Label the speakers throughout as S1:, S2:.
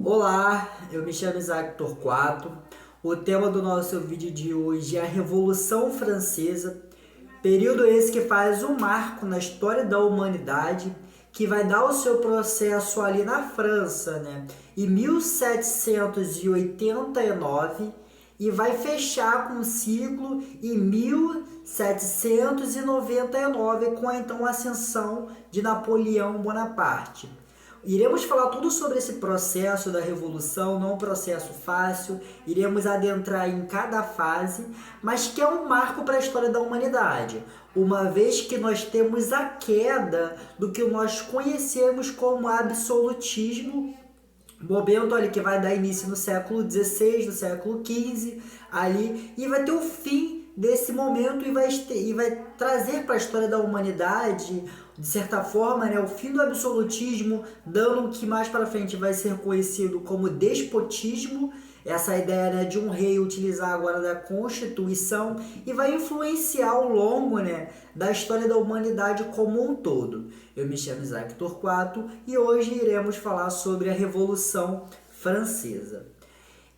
S1: Olá, eu me chamo Isaac Torquato. O tema do nosso vídeo de hoje é a Revolução Francesa, período esse que faz um marco na história da humanidade, que vai dar o seu processo ali na França, em 1789 e vai fechar com um ciclo em 1799 com a então ascensão de Napoleão Bonaparte. Iremos falar tudo sobre esse processo da revolução, não é um processo fácil, iremos adentrar em cada fase, mas que é um marco para a história da humanidade, uma vez que nós temos a queda do que nós conhecemos como absolutismo, momento ali que vai dar início no século XVI, no século XV, ali, e vai ter o fim desse momento e vai trazer para a história da humanidade, de certa forma, o fim do absolutismo, dando o que mais para frente vai ser conhecido como despotismo, essa ideia de um rei utilizar agora da Constituição e vai influenciar ao longo da história da humanidade como um todo. Eu me chamo Isaac Torquato e hoje iremos falar sobre a Revolução Francesa.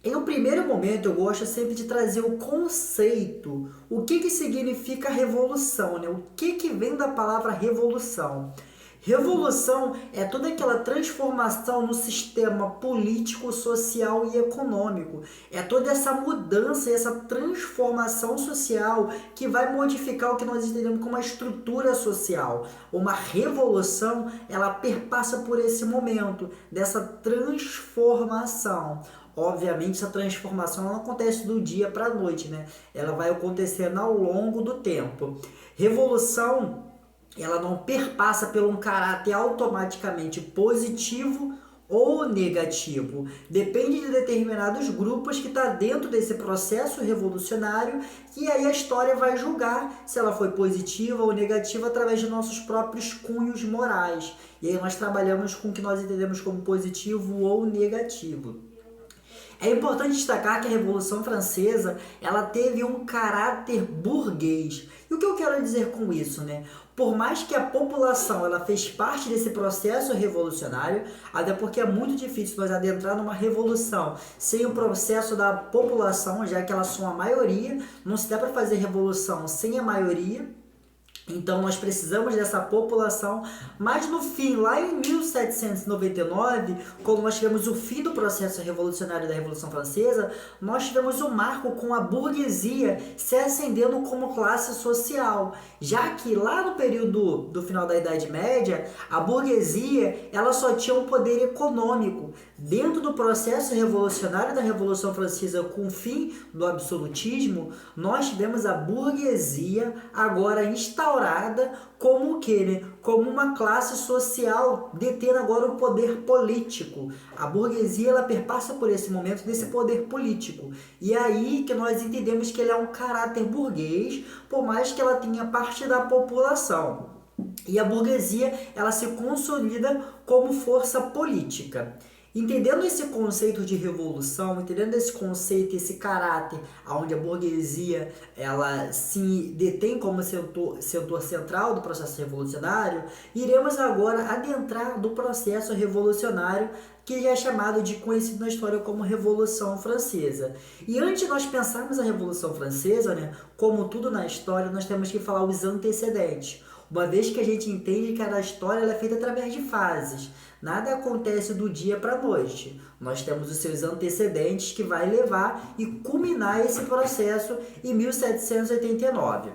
S1: Em um primeiro momento, eu gosto sempre de trazer o conceito, o que significa revolução, o que vem da palavra revolução. Revolução é toda aquela transformação no sistema político, social e econômico. É toda essa mudança, essa transformação social que vai modificar o que nós entendemos como a estrutura social. Uma revolução, ela perpassa por esse momento, dessa transformação. Obviamente, essa transformação não acontece do dia para a noite, Ela vai acontecendo ao longo do tempo. Revolução, ela não perpassa por um caráter automaticamente positivo ou negativo. Depende de determinados grupos que estão dentro desse processo revolucionário e aí a história vai julgar se ela foi positiva ou negativa através de nossos próprios cunhos morais. E aí nós trabalhamos com o que nós entendemos como positivo ou negativo. É importante destacar que a Revolução Francesa ela teve um caráter burguês. E o que eu quero dizer com isso? Por mais que a população ela fez parte desse processo revolucionário, até porque é muito difícil nós adentrar numa revolução sem o processo da população, já que elas são a maioria, não se dá para fazer revolução sem a maioria. Então nós precisamos dessa população, mas no fim, lá em 1799, quando nós tivemos o fim do processo revolucionário da Revolução Francesa, nós tivemos um marco com a burguesia se ascendendo como classe social, já que lá no período do final da Idade Média, a burguesia ela só tinha um poder econômico. Dentro do processo revolucionário da Revolução Francesa com o fim do absolutismo, nós tivemos a burguesia agora instaurada como o quê? Como uma classe social detendo agora o poder político. A burguesia ela perpassa por esse momento desse poder político. E é aí que nós entendemos que ele é um caráter burguês, por mais que ela tenha parte da população. E a burguesia ela se consolida como força política. Entendendo esse conceito de revolução, entendendo esse conceito, esse caráter, onde a burguesia ela se detém como setor central do processo revolucionário, iremos agora adentrar do processo revolucionário que já é chamado de conhecido na história como Revolução Francesa. E antes de nós pensarmos a Revolução Francesa, como tudo na história, nós temos que falar os antecedentes. Uma vez que a gente entende que a história ela é feita através de fases. Nada acontece do dia para a noite. Nós temos os seus antecedentes que vai levar e culminar esse processo em 1789.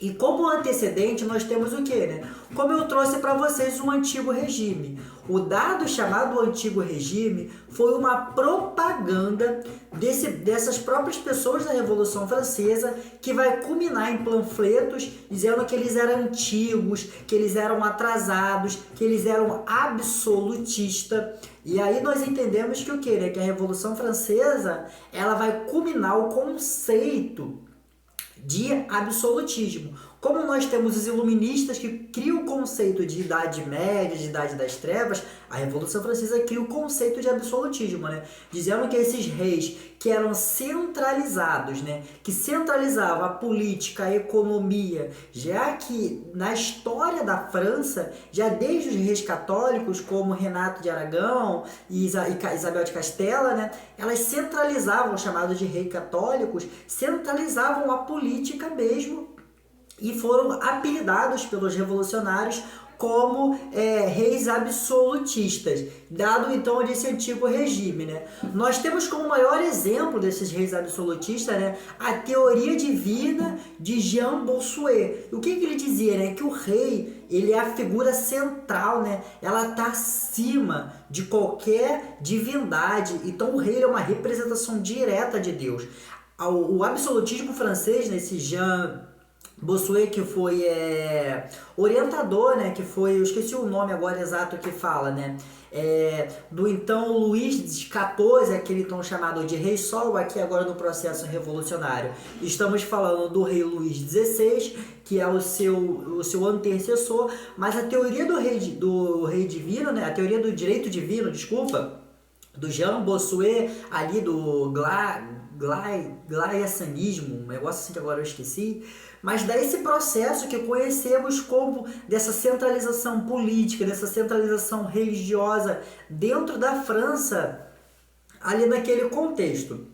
S1: E como antecedente nós temos o quê? Como eu trouxe para vocês um antigo regime. O dado chamado antigo regime foi uma propaganda dessas próprias pessoas da Revolução Francesa que vai culminar em panfletos dizendo que eles eram antigos, que eles eram atrasados, que eles eram absolutistas. E aí nós entendemos que o quê? Que a Revolução Francesa ela vai culminar o conceito de absolutismo. Como nós temos os iluministas que criam o conceito de Idade Média, de Idade das Trevas, a Revolução Francesa cria o conceito de absolutismo, né? Dizendo que esses reis que eram centralizados, né? Que centralizavam a política, a economia, já que na história da França, já desde os reis católicos, como Renato de Aragão e Isabel de Castela, né? Elas centralizavam, chamados de reis católicos, centralizavam a política mesmo, e foram apelidados pelos revolucionários como reis absolutistas, dado então esse antigo regime, né? Nós temos como maior exemplo desses reis absolutistas, né, a teoria divina de Jean Bossuet. O que ele dizia, né? Que o rei, ele é a figura central, né? Ela está acima de qualquer divindade, então o rei é uma representação direta de Deus. O absolutismo francês, né, esse Jean Bossuet, que foi orientador, né, que foi, eu esqueci o nome agora exato que fala, né, do então Luís XIV, aquele então chamado de Rei Sol, aqui agora no processo revolucionário. Estamos falando do rei Luís XVI, que é o seu antecessor, mas a teoria do rei divino, né, a teoria do direito divino, desculpa, do Jean Bossuet, ali do glaiacionismo, um negócio assim que agora eu esqueci, mas dá esse processo que conhecemos como dessa centralização política, dessa centralização religiosa dentro da França, ali naquele contexto.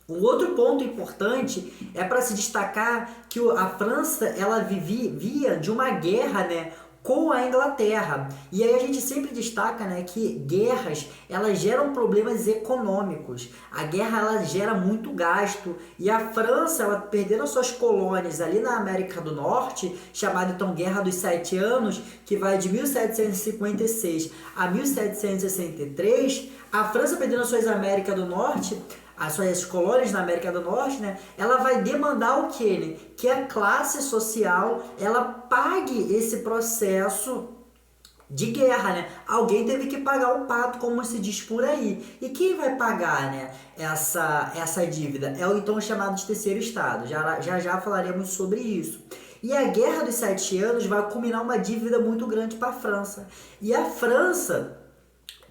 S1: Um outro ponto importante é para se destacar que a França, ela vivia de uma guerra, né, com a Inglaterra. E aí a gente sempre destaca, né, que guerras, elas geram problemas econômicos. A guerra, ela gera muito gasto. E a França, ela perdendo suas colônias ali na América do Norte, chamada então Guerra dos 7 Anos, que vai de 1756 a 1763, a França perdendo suas América do Norte, as suas colônias na América do Norte, né, ela vai demandar o quê, né? Que a classe social, ela pague esse processo de guerra, né? Alguém teve que pagar o pato, como se diz por aí. E quem vai pagar, né, essa dívida? É o então chamado de terceiro estado. Já falaremos sobre isso. E a Guerra dos 7 Anos vai culminar uma dívida muito grande para a França. E a França,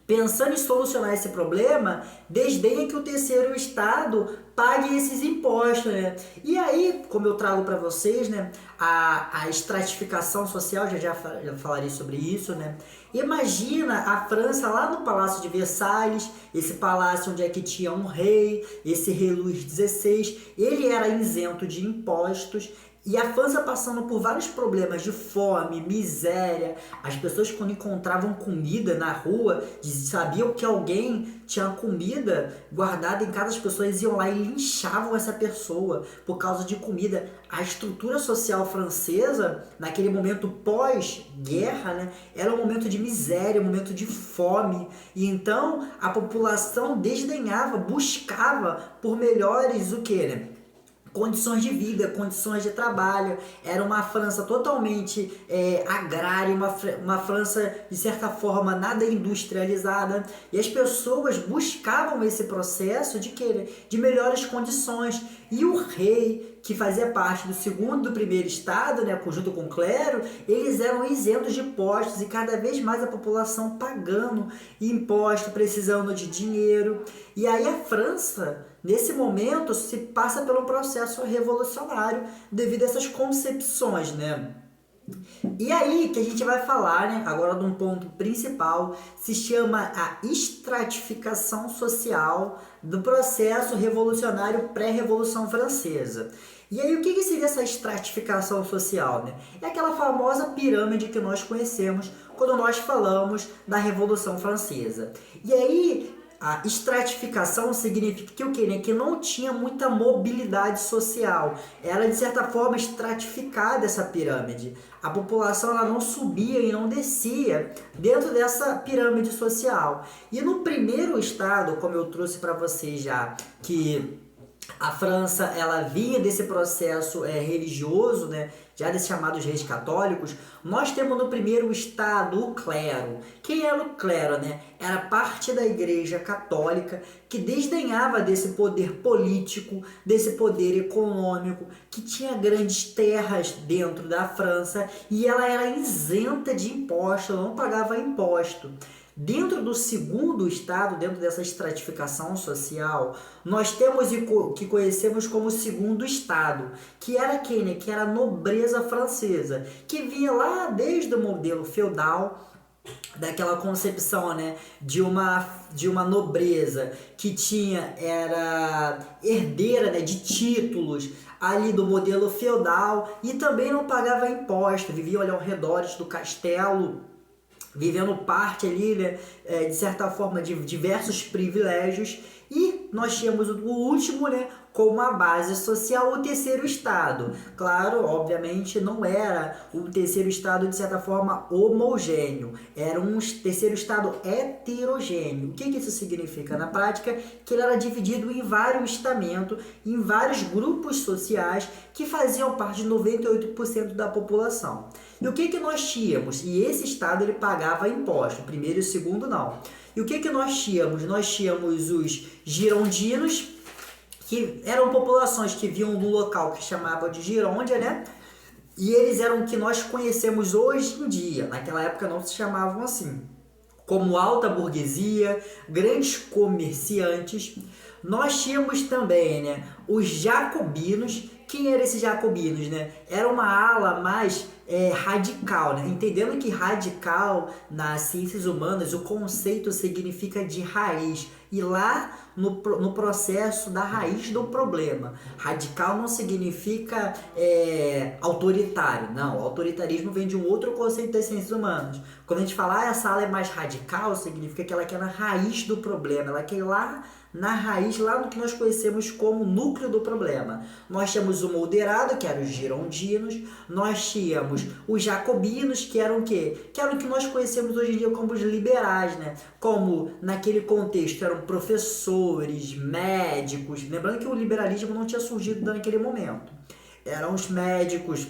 S1: pensando em solucionar esse problema, desdenha que o terceiro estado pague esses impostos, né? E aí, como eu trago para vocês, né, a estratificação social, já falarei sobre isso, né? Imagina a França lá no Palácio de Versalhes, esse palácio onde é que tinha um rei, esse rei Luís XVI, ele era isento de impostos. E a França passando por vários problemas de fome, miséria, as pessoas quando encontravam comida na rua, sabiam que alguém tinha comida guardada em casa, as pessoas iam lá e linchavam essa pessoa por causa de comida. A estrutura social francesa, naquele momento pós-guerra, né, era um momento de miséria, um momento de fome. E então a população desdenhava, buscava por melhores o quê, né? Condições de vida, condições de trabalho. Era uma França totalmente agrária, uma França de certa forma nada industrializada, e as pessoas buscavam esse processo de melhores condições. E o rei, que fazia parte do segundo e do primeiro estado, né, junto com o clero, eles eram isentos de impostos, e cada vez mais a população pagando imposto, precisando de dinheiro. E aí a França, nesse momento, se passa pelo processo revolucionário devido a essas concepções, né? E aí que a gente vai falar, né, agora de um ponto principal, se chama a estratificação social do processo revolucionário pré-revolução francesa. E aí o que seria essa estratificação social, né? É aquela famosa pirâmide que nós conhecemos quando nós falamos da Revolução Francesa. E aí a estratificação significa que o quê, né? Que não tinha muita mobilidade social. Era, de certa forma, estratificada essa pirâmide. A população, ela não subia e não descia dentro dessa pirâmide social. E no primeiro estado, como eu trouxe para vocês já, que a França, ela vinha desse processo religioso, né, já desses chamados reis católicos, nós temos no primeiro estado o clero. Quem era o clero, né? Era parte da Igreja Católica que desdenhava desse poder político, desse poder econômico, que tinha grandes terras dentro da França e ela era isenta de imposto, ela não pagava imposto. Dentro do segundo estado, dentro dessa estratificação social, nós temos o que conhecemos como segundo estado, que era quem, né? Que era a nobreza francesa, que vinha lá desde o modelo feudal, daquela concepção, né, de uma nobreza que era herdeira, né, de títulos ali do modelo feudal e também não pagava imposto, vivia ali ao redor do castelo, vivendo parte ali, né, de certa forma, de diversos privilégios. E nós tínhamos o último, né, como a base social, o terceiro estado. Claro, obviamente, não era o terceiro estado, de certa forma, homogêneo. Era um terceiro estado heterogêneo. O que isso significa? Na prática, que ele era dividido em vários estamentos, em vários grupos sociais que faziam parte de 98% da população. E o que nós tínhamos? E esse estado ele pagava imposto, o primeiro e o segundo não. E o que nós tínhamos? Nós tínhamos os girondinos, que eram populações que vinham do local que chamava de Girôndia, né? E eles eram o que nós conhecemos hoje em dia. Naquela época não se chamavam assim. Como alta burguesia, grandes comerciantes. Nós tínhamos também, né, os jacobinos. Quem eram esses jacobinos, né? Era uma ala mais radical, né? Entendendo que radical nas ciências humanas o conceito significa de raiz. E lá no processo da raiz do problema. Radical não significa autoritário. Não, o autoritarismo vem de um outro conceito das ciências humanas. Quando a gente fala essa ala é mais radical, significa que ela quer na raiz do problema. Ela quer ir lá na raiz, lá no que nós conhecemos como núcleo do problema. Nós tínhamos o moderado, que eram os girondinos, nós tínhamos os jacobinos, que eram o quê? Que eram o que nós conhecemos hoje em dia como os liberais, né? Como naquele contexto eram professores, médicos, lembrando que o liberalismo não tinha surgido naquele momento. Eram os médicos,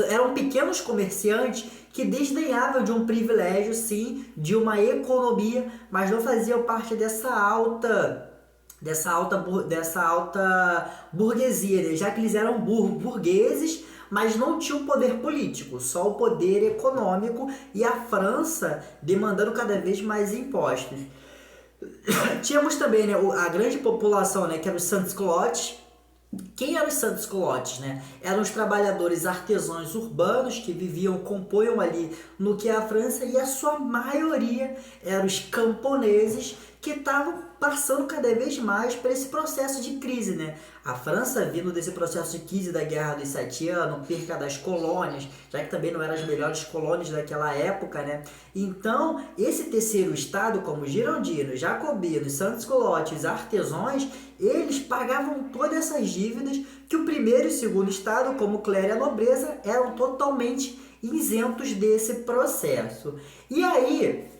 S1: eram pequenos comerciantes que desdenhavam de um privilégio, sim, de uma economia, mas não faziam parte dessa alta burguesia, né? Já que eles eram burgueses, mas não tinham poder político, só o poder econômico e a França demandando cada vez mais impostos. Tínhamos também, né, a grande população, né, que eram os sans-culottes. Quem eram os sans-culottes, né? Eram os trabalhadores artesãos urbanos que compunham ali no que é a França, e a sua maioria eram os camponeses que estavam passando cada vez mais por esse processo de crise, né? A França, vindo desse processo de crise da Guerra dos 7 Anos, perca das colônias, já que também não eram as melhores colônias daquela época, né? Então, esse terceiro estado, como girondinos, jacobinos, sans-culottes, artesãos, eles pagavam todas essas dívidas que o primeiro e o segundo estado, como o clero e a nobreza, eram totalmente isentos desse processo. E aí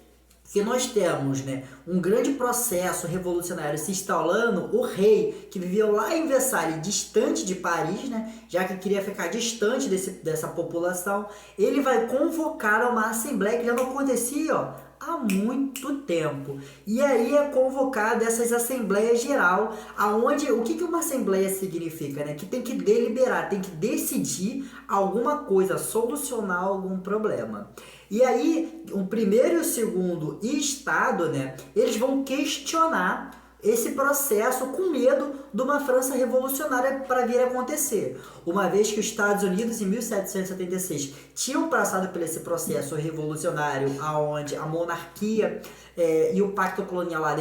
S1: que nós temos, né, um grande processo revolucionário se instalando, o rei, que vivia lá em Versalhes, distante de Paris, né, já que queria ficar distante dessa população, ele vai convocar uma assembleia que já não acontecia, ó, há muito tempo. E aí é convocada essas assembleias geral, aonde o que uma assembleia significa, né? Que tem que deliberar, tem que decidir alguma coisa, solucionar algum problema. E aí, o primeiro e o segundo estado, né, eles vão questionar esse processo com medo de uma França revolucionária para vir a acontecer. Uma vez que os Estados Unidos, em 1776, tinham passado por esse processo revolucionário, onde a monarquia e o pacto colonial lá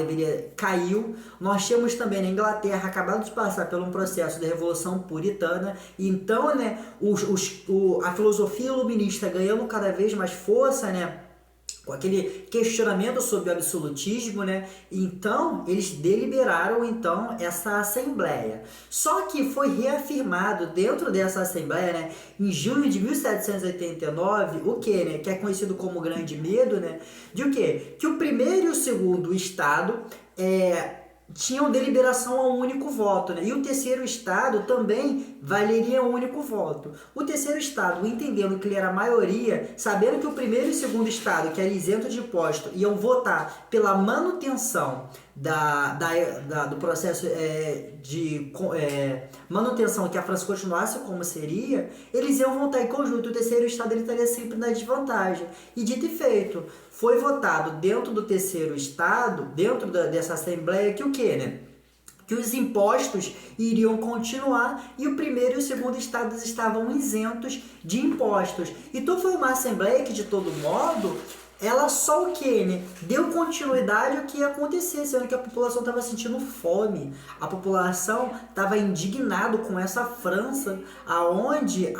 S1: caiu. Nós tínhamos também na Inglaterra acabado de passar por um processo de revolução puritana. Então, né, a filosofia iluminista ganhando cada vez mais força, né, com aquele questionamento sobre o absolutismo, né? Então, eles deliberaram, então, essa assembleia. Só que foi reafirmado dentro dessa assembleia, né, em junho de 1789, o que, né, que é conhecido como Grande Medo, né? De o quê? Que o primeiro e o segundo estado tinham deliberação a um único voto, né? E o terceiro estado também valeria um único voto. O terceiro estado, entendendo que ele era a maioria, sabendo que o primeiro e o segundo estado, que era isento de imposto, iam votar pela manutenção do processo de manutenção, que a França continuasse como seria, eles iam votar em conjunto. O terceiro estado ele estaria sempre na desvantagem. E dito e feito, foi votado dentro do terceiro estado, dentro dessa assembleia, que o quê, né? Que os impostos iriam continuar e o primeiro e o segundo estados estavam isentos de impostos. Então foi uma assembleia que, de todo modo, ela só o quê, né? Deu continuidade ao que ia acontecer, sendo que a população estava sentindo fome. A população estava indignado com essa França, aonde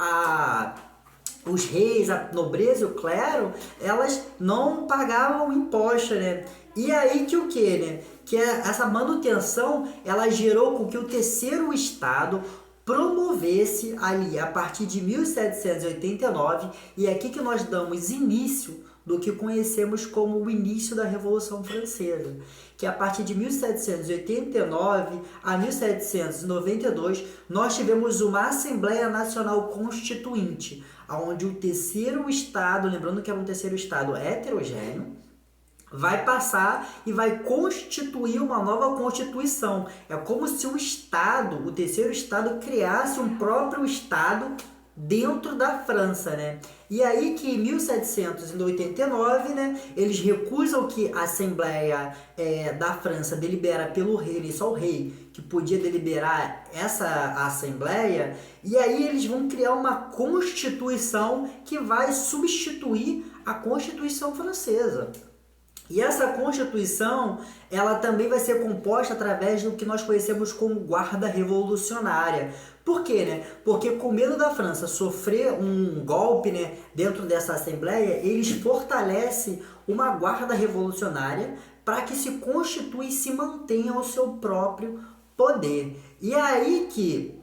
S1: os reis, a nobreza e o clero, elas não pagavam imposto, né? E aí que o quê, né? Que essa manutenção, ela gerou com que o terceiro estado promovesse ali, a partir de 1789, e é aqui que nós damos início do que conhecemos como o início da Revolução Francesa, que a partir de 1789 a 1792 nós tivemos uma Assembleia Nacional Constituinte, onde o terceiro estado, lembrando que era um terceiro estado heterogêneo, vai passar e vai constituir uma nova constituição. É como se o estado, o terceiro estado, criasse um próprio estado dentro da França, né? E aí que em 1789, né, eles recusam que a Assembleia da França delibera pelo rei, só o rei que podia deliberar essa Assembleia, e aí eles vão criar uma Constituição que vai substituir a Constituição Francesa. E essa Constituição, ela também vai ser composta através do que nós conhecemos como Guarda Revolucionária. Por quê, né? Porque com medo da França sofrer um golpe, né, dentro dessa Assembleia, eles fortalecem uma Guarda Revolucionária para que se constitui e se mantenha o seu próprio poder. E é aí que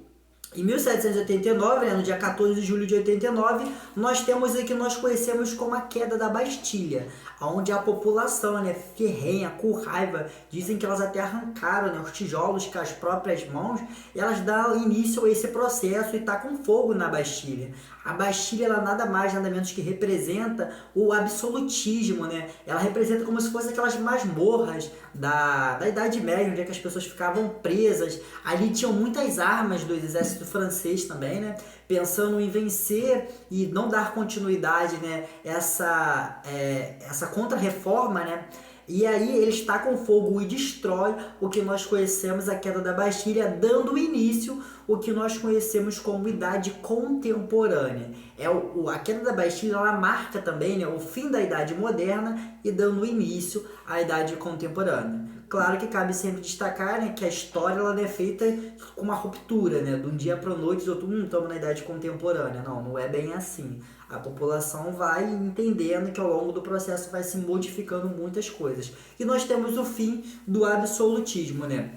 S1: em 1789, né, no dia 14 de julho de 89, nós temos o que nós conhecemos como a queda da Bastilha, onde a população, né, ferrenha, com raiva, dizem que elas até arrancaram, né, os tijolos com as próprias mãos, e elas dão início a esse processo e tacam fogo na Bastilha. A Bastilha, ela nada mais, nada menos que representa o absolutismo, né? Ela representa como se fossem aquelas masmorras da Idade Média, onde é que as pessoas ficavam presas. Ali tinham muitas armas do exército francês também, né? Pensando em vencer e não dar continuidade, né? Essa contra-reforma, né? E aí eles tacam fogo e destrói o que nós conhecemos, a queda da Bastilha, dando início o que nós conhecemos como Idade Contemporânea. A queda da Bastilha, ela marca também, né, o fim da Idade Moderna e dando início à Idade Contemporânea. Claro que cabe sempre destacar, né, que a história ela é feita com uma ruptura, né, de um dia para a noite, estamos na Idade Contemporânea. Não é bem assim. A população vai entendendo que ao longo do processo vai se modificando muitas coisas. E nós temos o fim do absolutismo, né?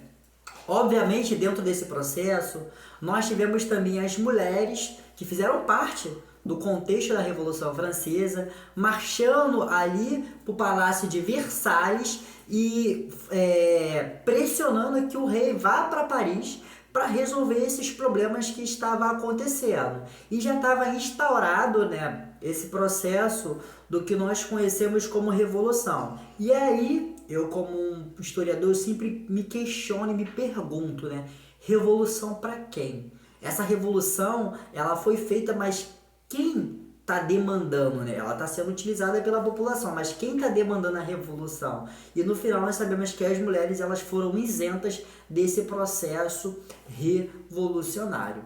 S1: Obviamente, dentro desse processo, nós tivemos também as mulheres que fizeram parte do contexto da Revolução Francesa, marchando ali para o Palácio de Versalhes e pressionando que o rei vá para Paris para resolver esses problemas que estavam acontecendo. E já estava instaurado, né, esse processo do que nós conhecemos como revolução. E aí, eu como um historiador, eu sempre me questiono e me pergunto, né, revolução para quem? Essa revolução, ela foi feita, mas quem está demandando, né? Ela está sendo utilizada pela população, mas quem está demandando a revolução? E no final nós sabemos que as mulheres, elas foram isentas desse processo revolucionário.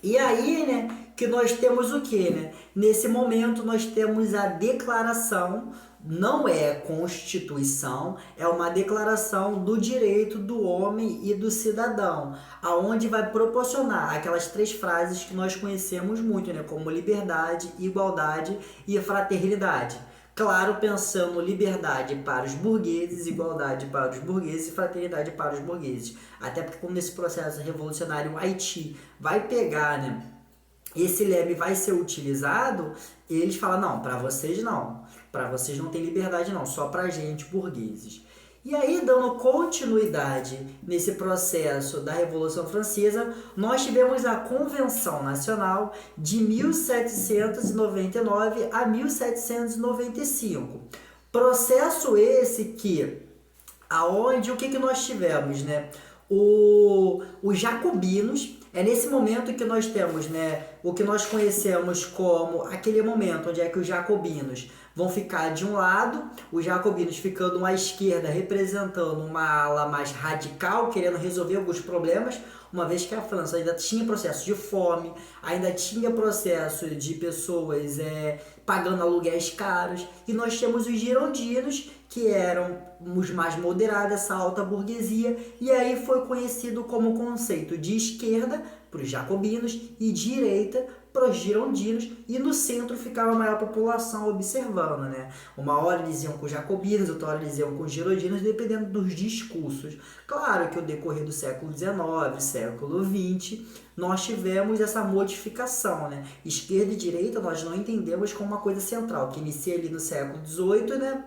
S1: E aí, né, que nós temos o que, né? Nesse momento nós temos a declaração, não é Constituição, é uma declaração do direito do homem e do cidadão, aonde vai proporcionar aquelas três frases que nós conhecemos muito, né, como liberdade, igualdade e fraternidade. Claro, pensando liberdade para os burgueses, igualdade para os burgueses e fraternidade para os burgueses. Até porque como nesse processo revolucionário o Haiti vai pegar, né, esse leme vai ser utilizado, eles falam, não, para vocês não tem liberdade não, só pra gente, burgueses. E aí, dando continuidade nesse processo da Revolução Francesa, nós tivemos a Convenção Nacional de 1799 a 1795. Processo esse que, aonde, o que nós tivemos, né? Os jacobinos, é nesse momento que nós temos, né, o que nós conhecemos como aquele momento onde é que os jacobinos vão ficar de um lado, os jacobinos ficando à esquerda, representando uma ala mais radical, querendo resolver alguns problemas, uma vez que a França ainda tinha processo de fome, ainda tinha processo de pessoas pagando aluguéis caros, e nós temos os girondinos, que eram os mais moderados, essa alta burguesia, e aí foi conhecido como conceito de esquerda para os jacobinos e direita para os girondinos, e no centro ficava a maior população observando, né? Uma hora eles iam com os jacobinos, outra hora eles iam com os girondinos, dependendo dos discursos. Claro que ao decorrer do século XIX, século XX, nós tivemos essa modificação, né? Esquerda e direita nós não entendemos como uma coisa central, que inicia ali no século XVIII, né?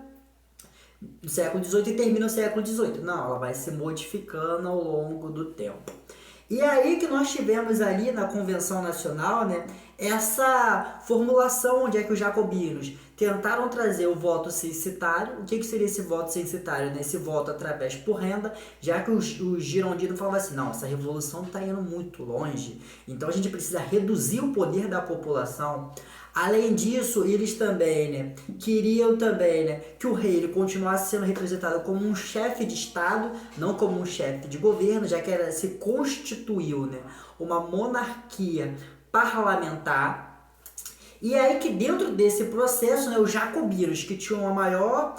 S1: Do século XVIII e termina no século XVIII. Não, ela vai se modificando ao longo do tempo. E aí que nós tivemos ali na Convenção Nacional, né, essa formulação onde é que os jacobinos tentaram trazer o voto censitário. O que seria esse voto censitário? Né? Esse voto através por renda, já que os girondinos falavam assim, não, essa revolução está indo muito longe, então a gente precisa reduzir o poder da população. Além disso, eles também, né, queriam também, né, que o rei ele continuasse sendo representado como um chefe de Estado, não como um chefe de governo, já que se constituiu, né, uma monarquia parlamentar. E aí que dentro desse processo, né, os jacobinos, que tinham maior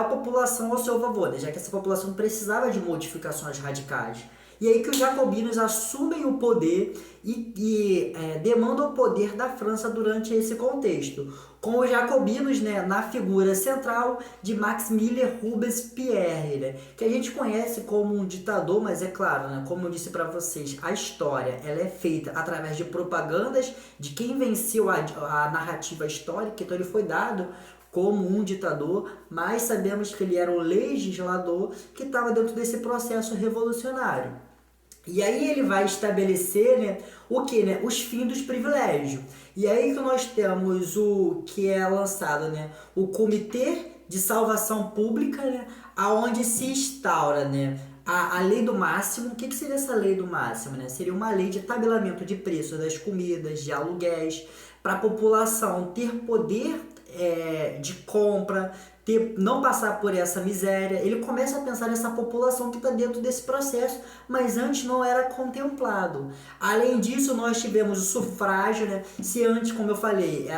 S1: população ao seu favor, né, já que essa população precisava de modificações radicais. E aí que os jacobinos assumem o poder e demandam o poder da França durante esse contexto, com os jacobinos, né, na figura central de Maximilien Robespierre, né, que a gente conhece como um ditador, mas é claro, né, como eu disse para vocês, a história ela é feita através de propagandas de quem venceu a narrativa histórica, então ele foi dado como um ditador, mas sabemos que ele era um legislador que estava dentro desse processo revolucionário. E aí ele vai estabelecer, né, o que, né, os fins dos privilégios. E aí que nós temos o que é lançado, né, o Comitê de Salvação Pública, né, aonde se instaura, né, a lei do máximo. O que seria essa lei do máximo? Né? Seria uma lei de tabelamento de preços das comidas, de aluguéis, para a população ter poder de compra, não passar por essa miséria. Ele começa a pensar nessa população que está dentro desse processo, mas antes não era contemplado. Além disso, nós tivemos o sufrágio, né? Se antes, como eu falei,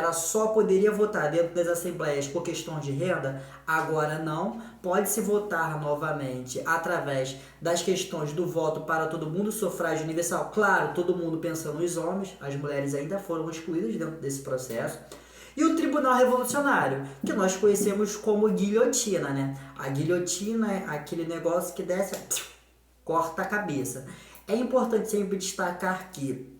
S1: poderia votar dentro das assembleias por questão de renda, agora não. Pode-se votar novamente através das questões do voto para todo mundo, sufrágio universal. Claro, todo mundo pensando nos homens, as mulheres ainda foram excluídas dentro desse processo. E o Tribunal Revolucionário, que nós conhecemos como guilhotina, né? A guilhotina é aquele negócio que desce, corta a cabeça. É importante sempre destacar que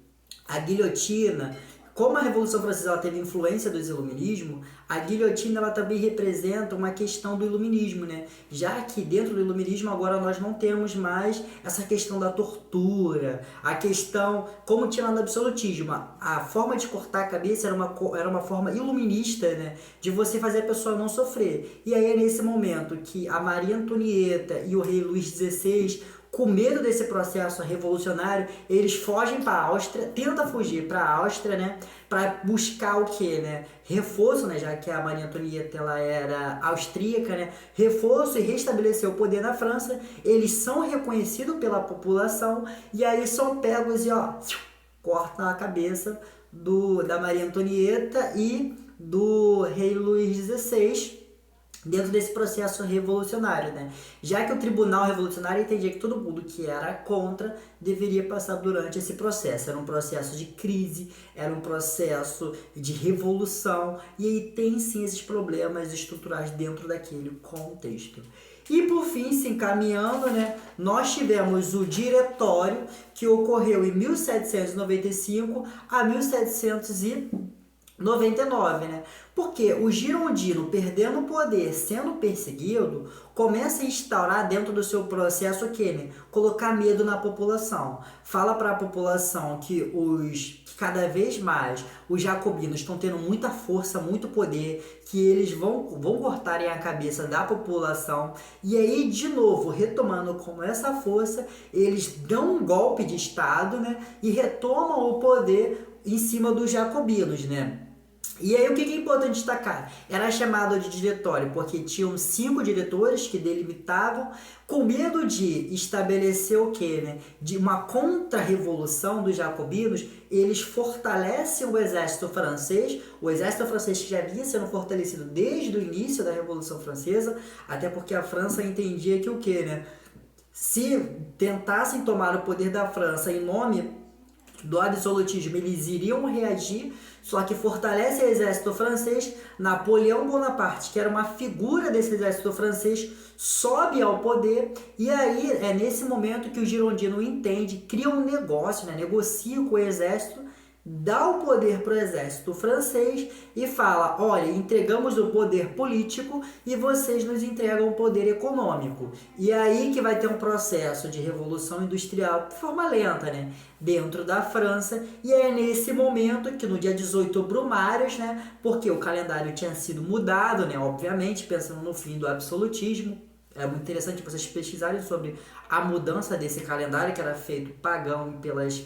S1: a guilhotina, como a Revolução Francesa ela teve influência do iluminismo, a guilhotina ela também representa uma questão do iluminismo, né? Já que dentro do iluminismo agora nós não temos mais essa questão da tortura, a questão, como tinha lá no absolutismo, a forma de cortar a cabeça era uma forma iluminista, né? De você fazer a pessoa não sofrer. E aí é nesse momento que a Maria Antonieta e o rei Luís XVI, com medo desse processo revolucionário, eles fogem para a Áustria, tentam fugir para a Áustria, né, para buscar o quê, né? Reforço, né, já que a Maria Antonieta ela era austríaca, né? Reforço e restabelecer o poder na França. Eles são reconhecidos pela população e aí são pegos e cortam a cabeça da Maria Antonieta e do rei Luís XVI, dentro desse processo revolucionário, né? Já que o Tribunal Revolucionário entendia que todo mundo que era contra deveria passar durante esse processo. Era um processo de crise, era um processo de revolução, e aí tem sim esses problemas estruturais dentro daquele contexto. E por fim, se encaminhando, né, nós tivemos o Diretório, que ocorreu em 1795 a 1799, né? Porque o Girondino, perdendo o poder, sendo perseguido, começa a instaurar dentro do seu processo o quê, né? Colocar medo na população. Fala para a população que cada vez mais os jacobinos estão tendo muita força, muito poder, que eles vão cortarem a cabeça da população. E aí, de novo, retomando com essa força, eles dão um golpe de Estado, né? E retomam o poder em cima dos jacobinos, né? E aí o que é importante destacar? Era chamado de diretório porque tinham 5 diretores que delimitavam, com medo de estabelecer o quê, né? De uma contra-revolução dos jacobinos, eles fortalecem o exército francês que já vinha sendo fortalecido desde o início da Revolução Francesa, até porque a França entendia que o quê, né? Se tentassem tomar o poder da França em nome do absolutismo, eles iriam reagir, só que fortalece o exército francês. Napoleão Bonaparte, que era uma figura desse exército francês, sobe ao poder, e aí é nesse momento que o Girondino entende, cria um negócio, né? Negocia com o exército, dá o poder para o exército francês e fala: olha, entregamos o poder político e vocês nos entregam o poder econômico. E aí que vai ter um processo de revolução industrial de forma lenta, né? Dentro da França, e é nesse momento que no dia 18 Brumários, né? Porque o calendário tinha sido mudado, né? Obviamente, pensando no fim do absolutismo. É muito interessante vocês pesquisarem sobre a mudança desse calendário que era feito pagão pelas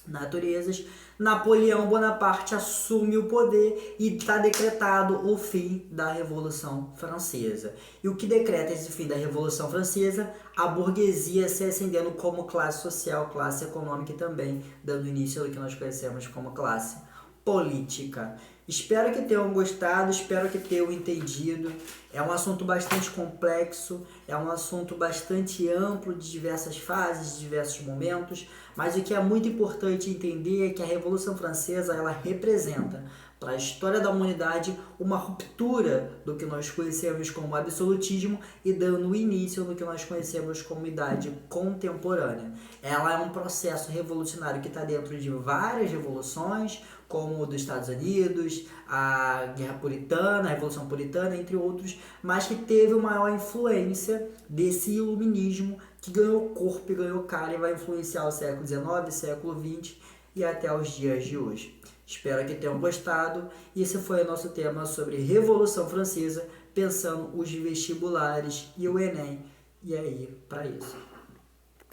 S1: naturezas. Napoleão Bonaparte assume o poder e está decretado o fim da Revolução Francesa. E o que decreta esse fim da Revolução Francesa? A burguesia se ascendendo como classe social, classe econômica e também dando início ao que nós conhecemos como classe política. Espero que tenham gostado, espero que tenham entendido. É um assunto bastante complexo, é um assunto bastante amplo, de diversas fases, de diversos momentos, mas o que é muito importante entender é que a Revolução Francesa, ela representa para a história da humanidade uma ruptura do que nós conhecemos como absolutismo e dando início no que nós conhecemos como idade contemporânea. Ela é um processo revolucionário que está dentro de várias revoluções, como o dos Estados Unidos, a Guerra Puritana, a Revolução Puritana, entre outros, mas que teve uma maior influência desse iluminismo que ganhou corpo e ganhou cara e vai influenciar o século XIX, século XX e até os dias de hoje. Espero que tenham gostado. Esse foi o nosso tema sobre Revolução Francesa, pensando os vestibulares e o Enem. E aí, para isso.